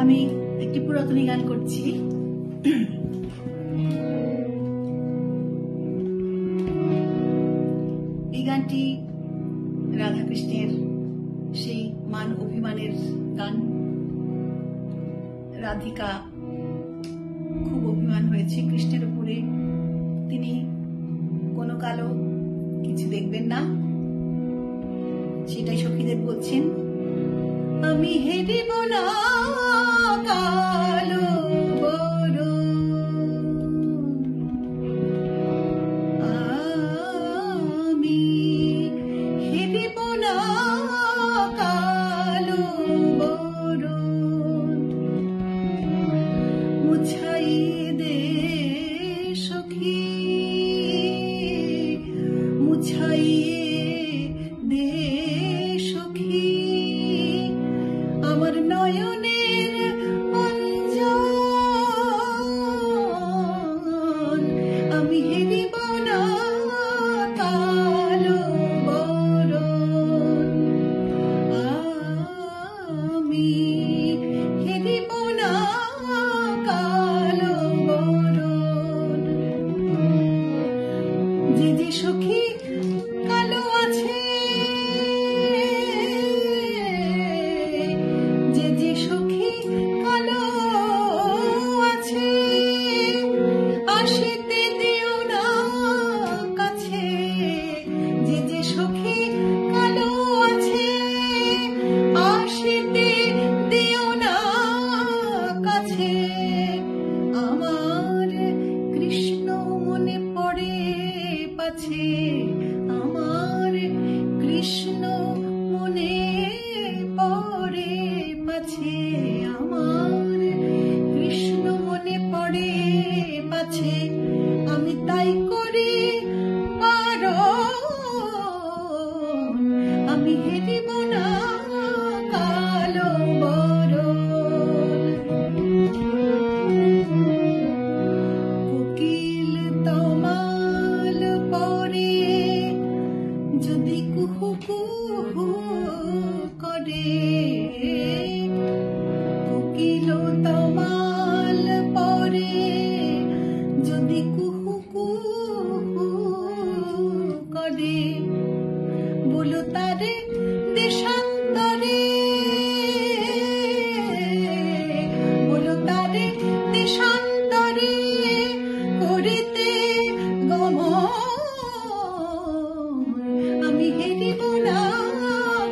আমি একটি পুরাতনী গান করছি। এই গানটি রাধাকৃষ্ণের সেই মান অভিমানের গান। রাধিকা খুব অভিমান হয়েছে কৃষ্ণের উপরে, তিনি কোনো কালো কিছু দেখবেন না, সেটাই সখীদের বলছেন। আমি হেরিব না কালো বড়, আমি হেরিব না কালো বড়, মুছাইয়ে দে সখী, মুছাইয়ে দে সখী আমার নয়নের অঞ্জন, আমি হেরিব না কালো বরণ, আমি হেরিব না কালো বরণ। যে যে সখী কালো আছে, যে যে সখী কালো আছে, আসিতে দিও না কাছে। যে যে সখী কালো আছে, আসিতে দিও না কাছে। আমার কৃষ্ণ মনে পড়ে পাছে, আমার কৃষ্ণ মনে পড়ে পাছে, আমার কৃষ্ণ মনে পড়ে পাছে। আমি তাই করি বারণ, আমি হেরিব না কালো বরণ। কোকিল তমাল পরে যদি কুহু কুহু করে, কোকিল তমাল পরে যদি কুহু কুহু করে, বলো তারে দেশান্তরে, বলো তারে দেশান্তরে করিতে গমন, আমি হেরিব না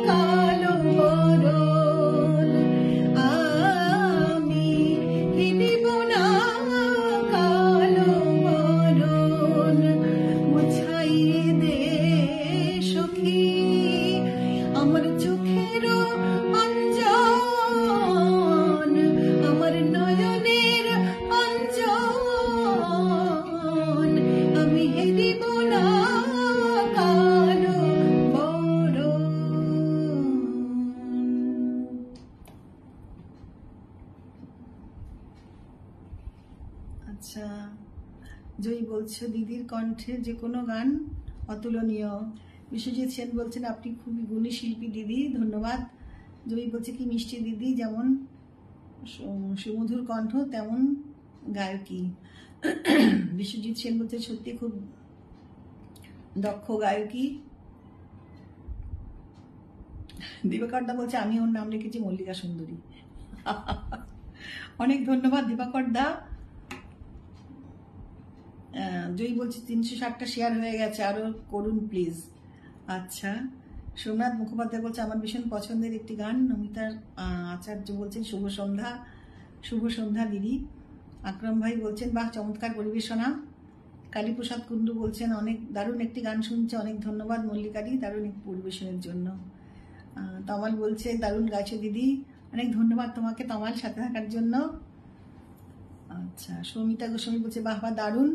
কালো বরণ, আমি হেরিব না কালো বরণ। মুছাইয়ে দে সখী আমার চোখ আচ্ছা, জয়ী বলছো দিদির কণ্ঠে যে কোনো গান অতুলনীয়। বিশ্বজিৎ সেন বলছেন আপনি খুবই গুণী শিল্পী দিদি, ধন্যবাদ। জয়ী বলছে কি মিষ্টি দিদি, যেমন সুমধুর কণ্ঠ তেমন গায়কী। বিশ্বজিৎ সেন বলছে সত্যি খুব দক্ষ গায়কী। দিবাকর দা বলছে আমি ওর নাম রেখেছি মল্লিকা সুন্দরী। অনেক ধন্যবাদ দিবাকর দা। জয়ী বলছে 360টা শেয়ার হয়ে গেছে, আরো করুন প্লিজ। আচ্ছা, সোমনাথ মুখোপাধ্যায় বলছে আমার ভীষণ পছন্দের একটি গান। নমিতার আচার্য বলছেন শুভ সন্ধ্যা। শুভ সন্ধ্যা দিদি। আকরাম ভাই বলছেন বাহ চমৎকার পরিবেশনা। কালীপ্রসাদ কুন্ডু বলছেন অনেক দারুণ একটি গান শুনছে, অনেক ধন্যবাদ মল্লিকাদি দারুণ পরিবেশনের জন্য। তমাল বলছে দারুণ গাইছো দিদি, অনেক ধন্যবাদ তোমাকে তমাল সাথে থাকার জন্য। আচ্ছা, সৌমিতা গোস্বামী বলছে বাহ বাহ দারুণ।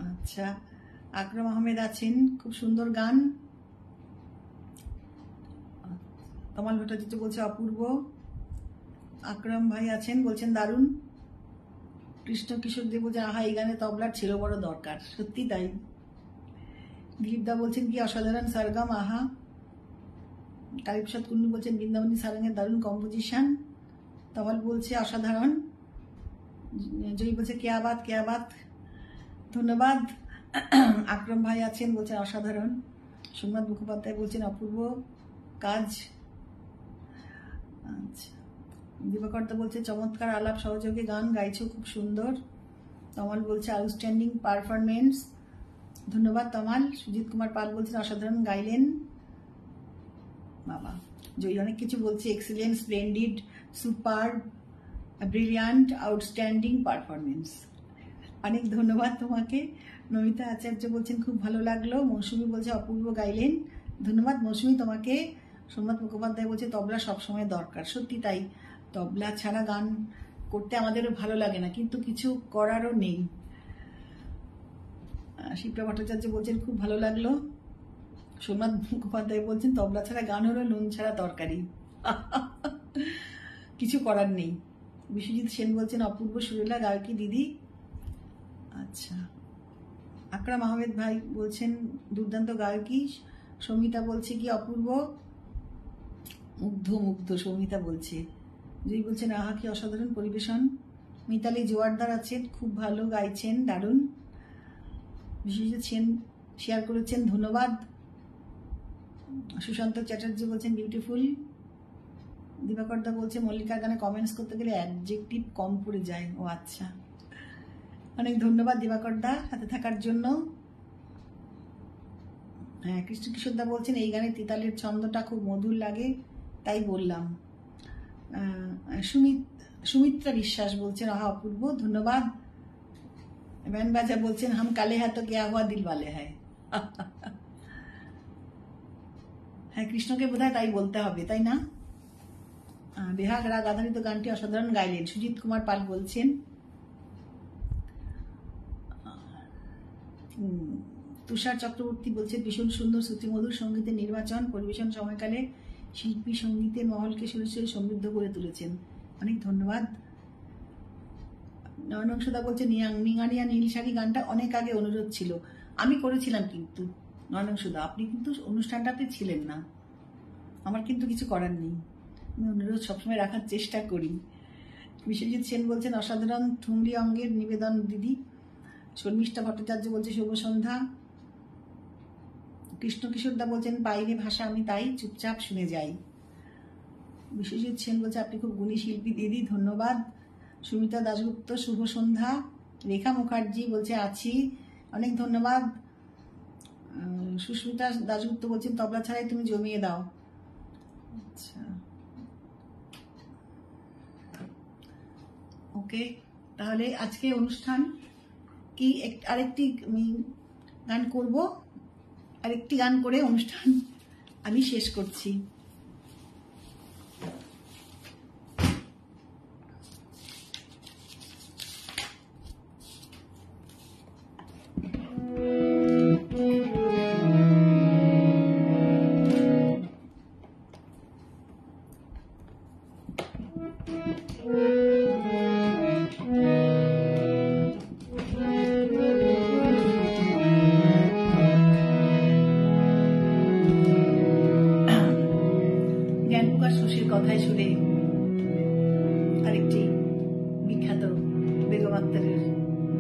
আচ্ছা, আকরাম আহমেদ আছেন খুব সুন্দর গান। তমাল ভট্টাচার্য বলছে অপূর্ব। আকরাম ভাই আছেন বলছেন দারুণ। কৃষ্ণ কিশোর দেব বলছে আহা এই গানে তবলার ছিল বড় দরকার, সত্যি তাই। দিলীপদা বলছেন কি অসাধারণ সরগম, আহা। কালীপ্রসাদ কুন্ডু বলছেন বৃন্দাবনী সারঙ্গের দারুণ কম্পোজিশন। তমাল বলছে অসাধারণ। জয়ী বলছে কে আবাদ, ধন্যবাদ। আকরাম ভাই আছেন বলছেন অসাধারণ। সোমনাথ মুখোপাধ্যায় বলছেন অপূর্ব কাজ। আচ্ছা, দিবাকর্তা বলছে চমৎকার আলাপ সহযোগে গান গাইছো, খুব সুন্দর। তমাল বলছে আউটস্ট্যান্ডিং পারফরমেন্স, ধন্যবাদ তমাল। সুজিত কুমার পাল বলছেন অসাধারণ গাইলেন। বাবা, জয়ী অনেক কিছু বলছে, excellent, splendid, super, brilliant, outstanding performance. অনেক ধন্যবাদ তোমাকে। নমিতা আচার্য বলছেন খুব ভালো লাগলো। মৌসুমী বলছে অপূর্ব গাইলেন, ধন্যবাদ মৌসুমী তোমাকে। সোমনাথ মুখোপাধ্যায় বলছে তবলা সবসময় দরকার, সত্যি তাই। তবলা ছাড়া গান করতে আমাদেরও ভালো লাগে না, কিন্তু কিছু করারও নেই। শিপ্রা ভট্টাচার্য বলছেন খুব ভালো লাগলো। সোমনাথ মুখোপাধ্যায় বলছেন তবলা ছাড়া গান হলো নুন ছাড়া তরকারি, কিছু করার নেই। বিশ্বজিৎ সেন বলছেন অপূর্ব সুরেলা গায়কী দিদি। আচ্ছা, আকরাম আহমেদ ভাই বলছেন দুর্দান্ত গায়কী। সৌমিতা বলছে কি অপূর্ব, মুগ্ধ সৌমিতা বলছে। জয়ী বলছেন আহা কি অসাধারণ পরিবেশন। মিতালি জোয়ারদার আছেন খুব ভালো গাইছেন, দারুণ। বিশ্বজিৎ সেন শেয়ার করেছেন, ধন্যবাদ। সুশান্ত চ্যাটার্জি বলছেন বিউটিফুল। দিবাকর্দা বলছে মল্লিকার গানে কমেন্টস করতে গেলে অ্যাডজেক্টিভ কম পড়ে যায়। ও আচ্ছা, অনেক ধন্যবাদ দিবাকরদা সাথে থাকার জন্য। হ্যাঁ, কৃষ্ণ কিশোরদা বলছেন এই গানে তিতালের ছন্দটা খুব মধুর লাগে, তাই বললাম। সুমিত্রা বিশ্বাস বলছেন আহা অপূর্ব, ধন্যবাদ। ব্যান বাজা বলছেন হাম কালে হ্যাঁ তো কেয়া হুয়া দিল বালে হ্যায়। হ্যাঁ, কৃষ্ণকে বোধহয় তাই বলতে হবে, তাই না? বেহাগ রাগ আধারিত গানটি অসাধারণ গাইলেন, সুজিত কুমার পাল বলছেন। তুষার চক্রবর্তী বলছেন ভীষণ সুন্দর শ্রুতিমধুর সঙ্গীতের নির্বাচন, পরিবেশন সময়কালে শিল্পী সঙ্গীতের মহলকে সুরেশ্বরী সমৃদ্ধ করে তুলেছেন, অনেক ধন্যবাদ। নয়নংসদা বলছে নিঙানিয়া নীল শাড়ি গানটা অনেক আগে অনুরোধ ছিল, আমি করেছিলাম, কিন্তু নয়নংসদা আপনি কিন্তু অনুষ্ঠানটাতে ছিলেন না, আমার কিন্তু কিছু করার নেই, আমি অনুরোধ সবসময় রাখার চেষ্টা করি। বিশ্বজিৎ সেন বলছেন অসাধারণ ঠুমরি অঙ্গের নিবেদন দিদি। শর্মিষ্ঠা ভট্টাচার্য বলছে শুভ সন্ধ্যা। কৃষ্ণ কিশোরদা বলছেন বাইরে ভাষা আমি তাই চুপচাপ শুনে যাই। বিশ্বজিৎ সেন বলছে আপনি খুব গুণী শিল্পী দিদি, ধন্যবাদ। সুমিতা দাশগুপ্ত শুভ সন্ধ্যা। রেখা মুখার্জি বলছে আছি, অনেক ধন্যবাদ। সুস্মিতা দাশগুপ্ত বলছেন তবলা ছাড়াই তুমি জমিয়ে দাও। আচ্ছা, ওকে, তাহলে আজকে অনুষ্ঠান কি আরেকটি গান করব, আরেকটি গান করে অনুষ্ঠান আমি শেষ করছি। কথায় সুরে আরেকটি বিখ্যাত বেগম আক্তারের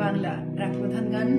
বাংলা রাগ প্রধান গান।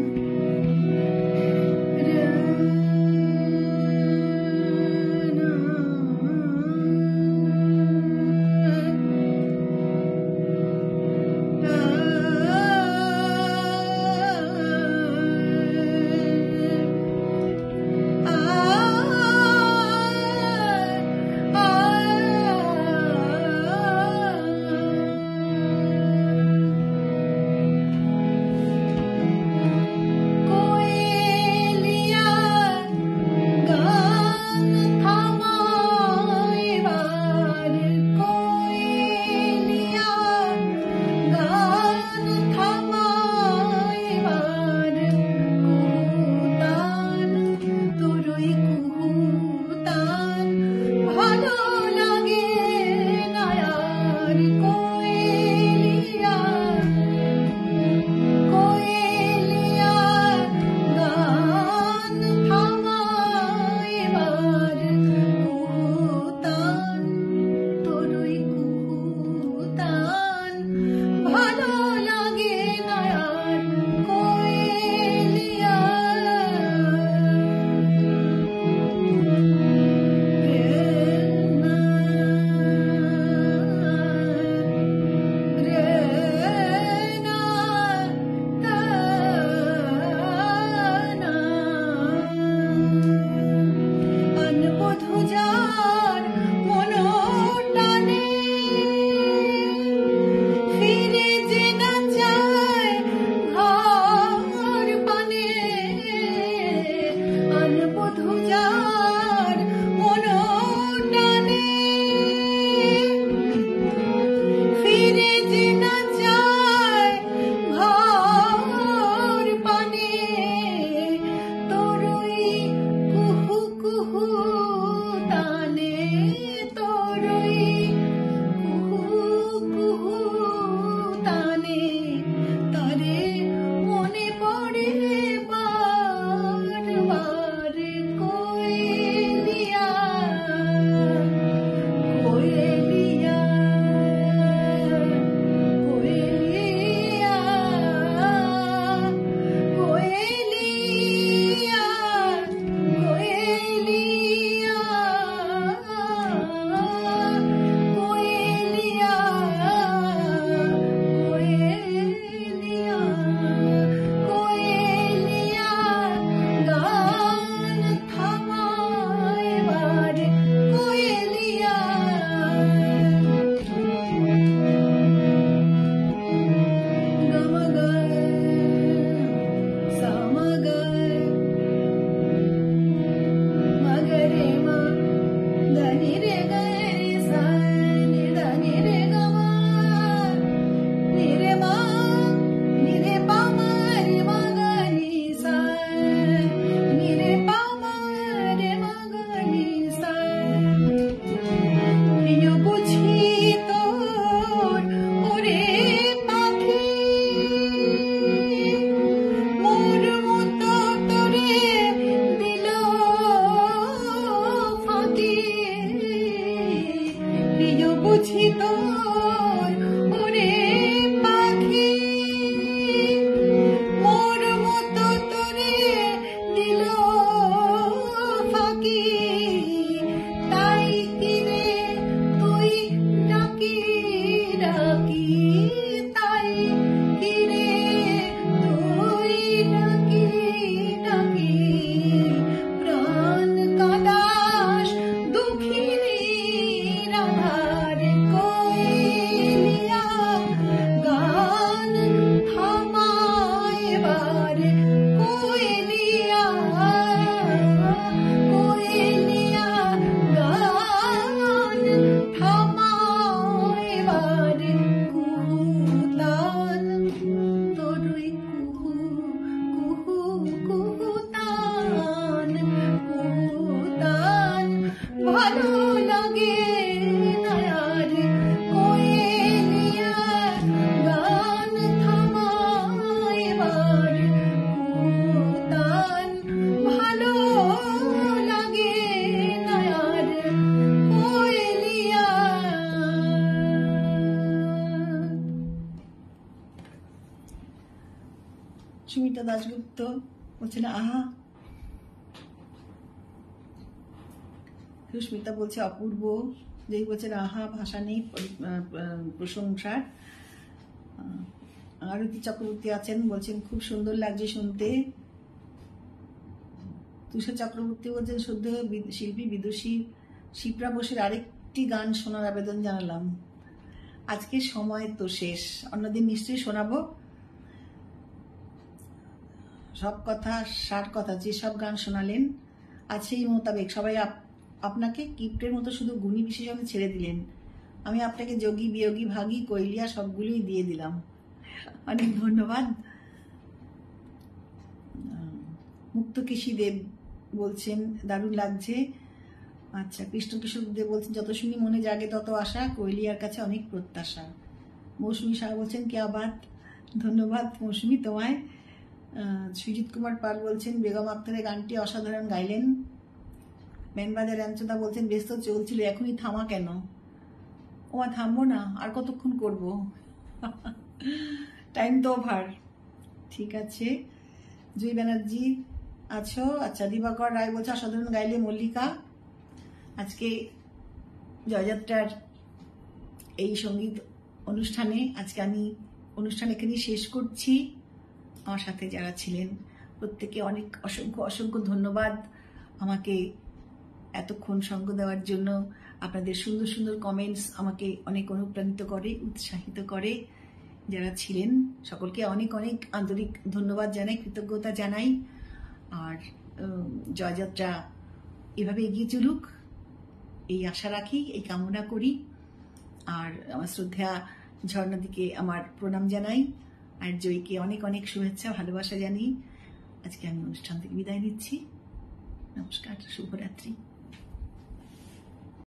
সুস্মিতা দাশগুপ্ত বলছেন আহা। সুস্মিতা বলছে অপূর্ব, যেই বলছেন আহা, ভাষা নেই প্রশংসার। আরতি চক্রবর্তী আছেন, বলছেন খুব সুন্দর লাগছে শুনতে। তুষার চক্রবর্তী বলছেন শুদ্ধ শিল্পী বিদুষী শিপ্রা বোসের আরেকটি গান শোনার আবেদন জানালাম। আজকে সময় তো শেষ, অন্যদিন নিশ্চয়ই শোনাবো। সব কথা সার কথা, যেসব গান শোনালেন আজ সেই মোতাবেক সবাই আপনাকে কিপ্টের মতো শুধু গুণী বিশেষণে ছেড়ে দিলেন। আমি আপনাকে যোগী বিয়োগী ভাগী কৈলিয়া সবগুলোই দিয়ে দিলাম। অনেক ধন্যবাদ। মুক্তকেশী দেব বলছেন দারুণ লাগছে। আচ্ছা, কৃষ্ণ কিশোর দেব বলছেন যত শুনি মনে জাগে তত আশা, কৈলিয়ার কাছে অনেক প্রত্যাশা। মৌসুমী শাহ বলছেন কে আবার, ধন্যবাদ মৌসুমী তোমায়। সুজিত কুমার পাল বলছেন বেগম আক্তারের গানটি অসাধারণ গাইলেন। মেনবাজার রামচন্দা বলছেন বেশ তো চলছিল, এখনই থামা কেন? ওমা থামবো না, আর কতক্ষণ করব, টাইম তো ওভার। ঠিক আছে, জুই ব্যানার্জি আছো? আচ্ছা, দিবাকর রায় বলছে অসাধারণ গাইলে মল্লিকা। আজকে জয়যাত্রার এই সঙ্গীত অনুষ্ঠানে আজকে আমি অনুষ্ঠান এখানেই শেষ করছি। আমার সাথে যারা ছিলেন প্রত্যেকে অনেক অসংখ্য অসংখ্য ধন্যবাদ আমাকে এতক্ষণ সঙ্গ দেওয়ার জন্য। আপনাদের সুন্দর সুন্দর কমেন্টস আমাকে অনেক অনুপ্রাণিত করে, উৎসাহিত করে। যারা ছিলেন সকলকে অনেক অনেক আন্তরিক ধন্যবাদ জানাই, কৃতজ্ঞতা জানাই। আর জয়যাত্রা এভাবে এগিয়ে চলুক এই আশা রাখি, এই কামনা করি। আর আমার শ্রদ্ধা ঝর্ণাদিকে আমার প্রণাম জানাই, আর জয়কে অনেক অনেক শুভেচ্ছা ভালোবাসা জানি। আজকে আমি অনুষ্ঠান থেকে বিদায় নিচ্ছি। নমস্কার, শুভরাত্রি।